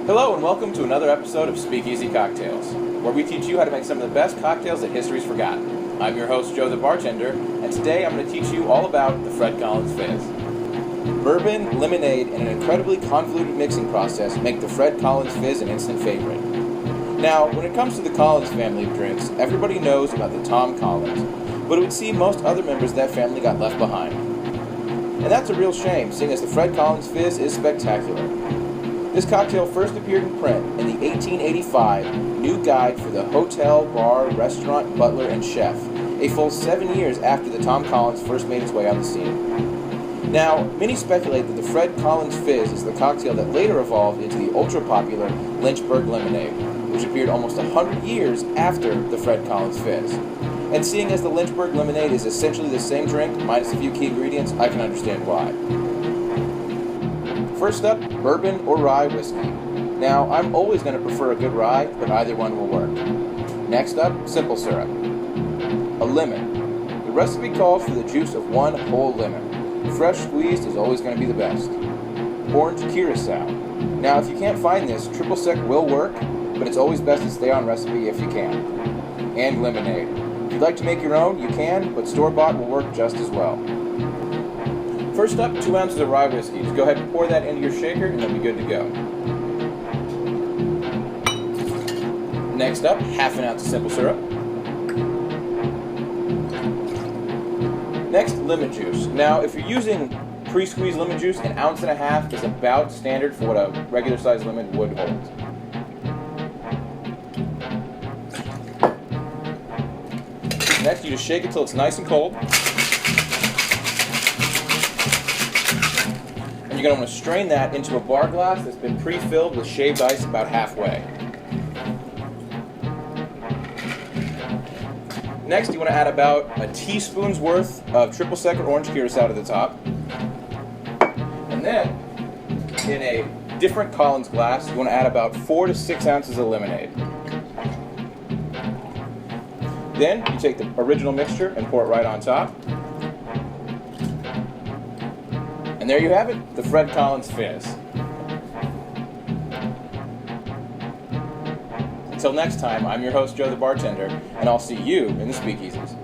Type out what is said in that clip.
Hello and welcome to another episode of Speakeasy Cocktails, where we teach you how to make some of the best cocktails that history's forgotten. I'm your host, Joe the bartender, and today I'm going to teach you all about the Fred Collins Fizz. Bourbon, lemonade, and an incredibly convoluted mixing process make the Fred Collins Fizz an instant favorite. Now, when it comes to the Collins family of drinks, everybody knows about the Tom Collins, but it would seem most other members of that family got left behind. And that's a real shame, seeing as the Fred Collins Fizz is spectacular. This cocktail first appeared in print in the 1885 New Guide for the Hotel, Bar, Restaurant, Butler, and Chef, a full 7 years after the Tom Collins first made its way on the scene. Now, many speculate that the Fred Collins Fizz is the cocktail that later evolved into the ultra-popular Lynchburg Lemonade, which appeared almost 100 years after the Fred Collins Fizz. And seeing as the Lynchburg Lemonade is essentially the same drink, minus a few key ingredients, I can understand why. First up, bourbon or rye whiskey. Now, I'm always going to prefer a good rye, but either one will work. Next up, simple syrup. A lemon. The recipe calls for the juice of one whole lemon. Fresh squeezed is always going to be the best. Orange curacao. Now, if you can't find this, triple sec will work, but it's always best to stay on recipe if you can. And lemonade. If you'd like to make your own, you can, but store-bought will work just as well. First up, 2 ounces of rye whiskey. Just go ahead and pour that into your shaker and you'll be good to go. Next up, half an ounce of simple syrup. Next, lemon juice. Now, if you're using pre-squeezed lemon juice, 1.5 ounces is about standard for what a regular sized lemon would hold. Next, you just shake it till it's nice and cold. And you're going to want to strain that into a bar glass that's been pre-filled with shaved ice about halfway. Next, you want to add about a teaspoon's worth of triple sec or orange curacao to the top. And then, in a different Collins glass, you want to add about 4 to 6 ounces of lemonade. Then, you take the original mixture and pour it right on top. And there you have it, the Fred Collins Fizz. Until next time, I'm your host, Joe the bartender, and I'll see you in the Speakeasies.